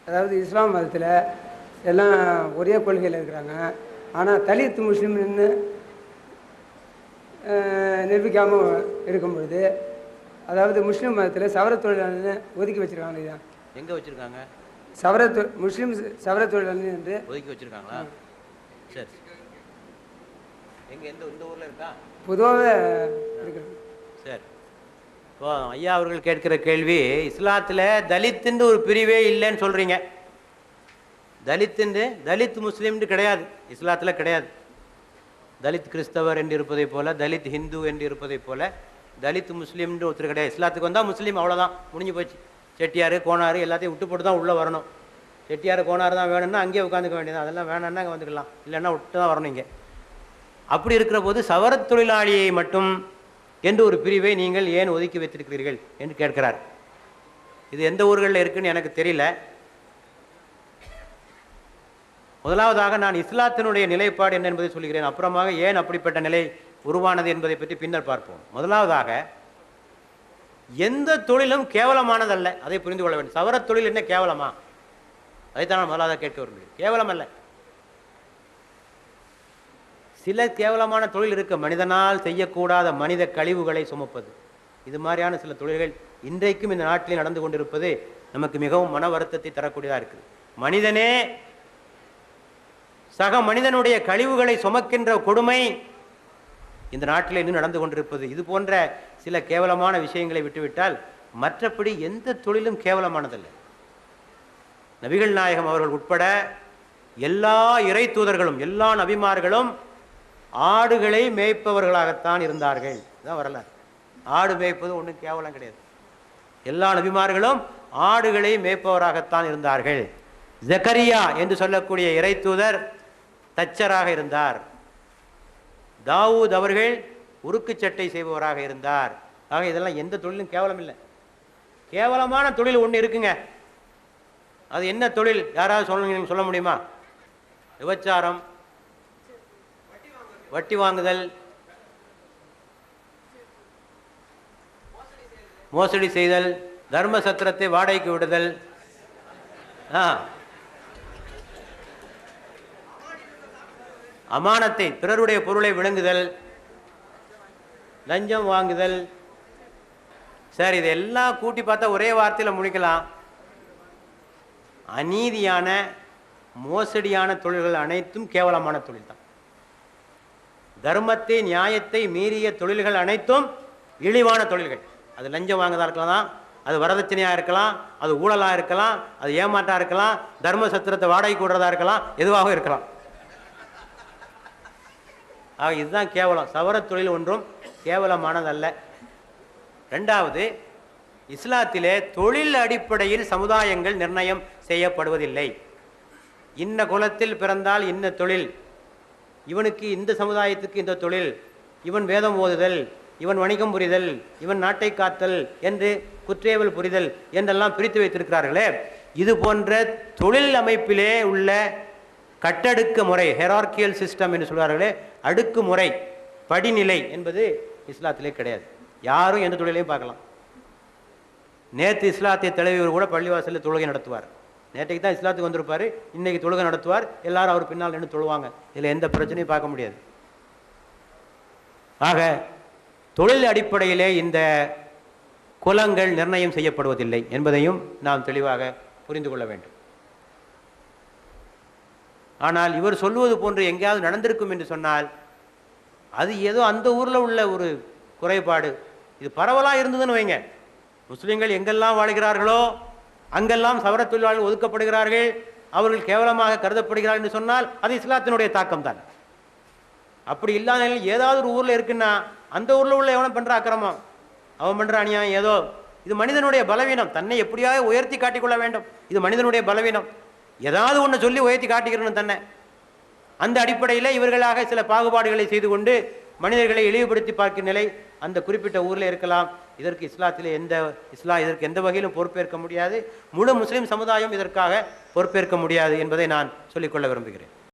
அதாவது இஸ்லாம் மதத்தில் எல்லாம் ஒரே கொள்கையில் இருக்கிறாங்க. ஆனால் தலித் முஸ்லீம்னு நிரூபிக்காமல் இருக்கும் பொழுது, அதாவது முஸ்லீம் மதத்தில் சவர தொழிலாளர்னு ஒதுக்கி வச்சுருக்காங்க. இதுதான் எங்கே வச்சுருக்காங்க? முஸ்லீம் சவர தொழிலாளர் என்று ஒதுக்கி வச்சுருக்காங்களா? சரி, எங்கே இந்த ஊரில் இருக்கா? பொதுவாகவே இருக்கு. சரி, இப்போ ஐயா அவர்கள் கேட்கிற கேள்வி, இஸ்லாத்தில் தலித்துன்னு ஒரு பிரிவே இல்லைன்னு சொல்கிறீங்க. தலித் முஸ்லீம்னு கிடையாது, இஸ்லாத்தில் கிடையாது. தலித் கிறிஸ்தவர் என்று இருப்பதை போல, தலித் ஹிந்து என்று இருப்பதை போல தலித் முஸ்லீம்னு ஒருத்தர் கிடையாது. இஸ்லாத்துக்கு வந்தால் முஸ்லீம், அவ்வளோதான், முடிஞ்சு போச்சு. செட்டியார் கோனார் எல்லாத்தையும் விட்டு போட்டு தான் உள்ளே வரணும். செட்டியார் கோனார் தான் வேணும்னா அங்கேயே உட்காந்துக்க வேண்டியது, அதெல்லாம் வேணும்னா அங்கே வந்துக்கலாம், இல்லைன்னா விட்டு தான் வரணும் இங்கே. அப்படி இருக்கிற போது சவரத் தொழிலாளியை மட்டும் என்று ஒரு பிரிவை நீங்கள் ஏன் ஒதுக்கி வைத்திருக்கிறீர்கள் என்று கேட்கிறார். இது எந்த ஊர்களில் இருக்குன்னு எனக்கு தெரியல. முதலாவதாக நான் இஸ்லாத்தினுடைய நிலைப்பாடு என்ன என்பதை சொல்கிறேன். அப்புறமாக ஏன் அப்படிப்பட்ட நிலை உருவானது என்பதை பற்றி பின்னர் பார்ப்போம். முதலாவதாக, எந்த தொழிலும் கேவலமானதல்ல, அதை புரிந்து கொள்ள வேண்டும். சவரத் தொழில் என்ன கேவலமா? அதைத்தான் நான் முதலாவதாக கேட்க விரும்புகிறேன். கேவலம் அல்ல. சில கேவலமான தொழில் இருக்கு, மனிதனால் செய்யக்கூடாத மனித கழிவுகளை சுமப்பது. இது மாதிரியான சில தொழில்கள் இன்றைக்கும் இந்த நாட்டில் நடந்து கொண்டிருப்பது நமக்கு மிகவும் மன வருத்தத்தை தரக்கூடியதாக இருக்குது. மனிதனே சக மனிதனுடைய கழிவுகளை சுமக்கின்ற கொடுமை இந்த நாட்டில் இன்னும் நடந்து கொண்டிருப்பது. இது போன்ற சில கேவலமான விஷயங்களை விட்டுவிட்டால் மற்றபடி எந்த தொழிலும் கேவலமானதல்ல. நபிகள் நாயகம் அவர்கள் உட்பட எல்லா இறை தூதர்களும் எல்லா நபிமார்களும் ஆடுகளை மேய்ப்பவர்களாகத்தான் இருந்தார்கள். இதான் வரலாறு. ஆடு மேய்ப்பது ஒன்றும் கேவலம் கிடையாது. எல்லா நபிமார்களும் ஆடுகளை மேய்ப்பவராகத்தான் இருந்தார்கள். ஜக்கரியா என்று சொல்லக்கூடிய இறை தூதர் தச்சராக இருந்தார். தாவூத் அவர்கள் உருக்கு சட்டை செய்பவராக இருந்தார். ஆக இதெல்லாம் எந்த தொழிலும் கேவலம் இல்லை. கேவலமான தொழில் ஒன்று இருக்குங்க. அது என்ன தொழில்? யாராவது சொல்ல முடியுமா? விபச்சாரம், வட்டி வாங்குதல், மோசடி செய்தல், தர்ம சத்திரத்தை வாடகைக்கு விடுதல், அமானத்தை பிறருடைய பொருளை விழுங்குதல், லஞ்சம் வாங்குதல். சார், இதெல்லாம் கூட்டி பார்த்தா ஒரே வார்த்தையில் முடிக்கலாம். அநீதியான மோசடியான தொழில்கள் அனைத்தும் கேவலமான தொழில் தான். தர்மத்தை நியாயத்தை மீறிய தொழில்கள் அனைத்தும் இழிவான தொழில்கள். அது லஞ்சம் வாங்குதா இருக்கலாம், அது வரதட்சணையாக இருக்கலாம், அது ஊழலாக இருக்கலாம், அது ஏமாற்றா இருக்கலாம், தர்ம சத்திரத்தை வாடகைக்கு விடுறதா இருக்கலாம், எதுவாக இருக்கலாம். ஆக இதுதான் கேவலம். சவரத் தொழில் ஒன்றும் கேவலமானதல்ல. ரெண்டாவது, இஸ்லாத்திலே தொழில் அடிப்படையில் சமுதாயங்கள் நிர்ணயம் செய்யப்படுவதில்லை. இன்ன குலத்தில் பிறந்தால் இன்ன தொழில், இவனுக்கு இந்த சமுதாயத்துக்கு இந்த தொழில், இவன் வேதம் ஓதுதல், இவன் வணிகம் புரிதல், இவன் நாட்டை காத்தல் என்று குற்றேவல் புரிதல் என்றெல்லாம் பிரித்து வைத்திருக்கிறார்களே, இது போன்ற தொழில் அமைப்பிலே உள்ள கட்டடுக்க முறை, ஹெரார்கியல் சிஸ்டம் என்று சொல்வார்களே, அடுக்கு முறை, படிநிலை என்பது இஸ்லாத்திலே கிடையாது. யாரும் எந்த தொழிலையும் பார்க்கலாம். நேற்று இஸ்லாத்திய தலைவர் கூட பள்ளிவாசலில் தொழுகை நடத்துவார். நேற்றைக்கு தான் இஸ்லாத்துக்கு வந்திருப்பார், இன்னைக்கு தொழுகை நடத்துவார், எல்லாரும் அவர் பின்னால் நின்று தொழுவாங்க. இதில் எந்த பிரச்சனையும் பார்க்க முடியாது. ஆக தொழில் அடிப்படையிலே இந்த குலங்கள் நிர்ணயம் செய்யப்படுவதில்லை என்பதையும் நாம் தெளிவாக புரிந்து கொள்ள வேண்டும். ஆனால் இவர் சொல்லுவது போன்று எங்கேயாவது நடந்திருக்கும் என்று சொன்னால் அது ஏதோ அந்த ஊரில் உள்ள ஒரு குறைபாடு. இது பரவலாக இருந்ததுன்னு வைங்க, முஸ்லீம்கள் எங்கெல்லாம் வாழ்கிறார்களோ அங்கெல்லாம் சவர தொழிலாளர்கள் ஒதுக்கப்படுகிறார்கள், அவர்கள் கேவலமாக கருதப்படுகிறார்கள் என்று சொன்னால் அது இஸ்லாத்தினுடைய தாக்கம் தான். அப்படி இல்லாத ஏதாவது ஒரு ஊரில் இருக்குன்னா அந்த ஊரில் உள்ள எவனை பண்ணுற அக்கிரமம், அவன் பண்ணுற அநியாயம் ஏதோ, இது மனிதனுடைய பலவீனம். தன்னை எப்படியாவது உயர்த்தி காட்டிக்கொள்ள வேண்டும், இது மனிதனுடைய பலவீனம். ஏதாவது ஒன்று சொல்லி உயர்த்தி காட்டிக்கிறணும் தன்னை. அந்த அடிப்படையில் இவர்களாக சில பாகுபாடுகளை செய்து கொண்டு மனிதர்களை இழிவுபடுத்தி பார்க்கும் நிலை அந்த குறிப்பிட்ட ஊரில் இருக்கலாம். இதற்கு இஸ்லாத்திலே இதற்கு எந்த வகையிலும் பொறுப்பேற்க முடியாது. முழு முஸ்லீம் சமுதாயம் இதற்காக பொறுப்பேற்க முடியாது என்பதை நான் சொல்லிக்கொள்ள விரும்புகிறேன்.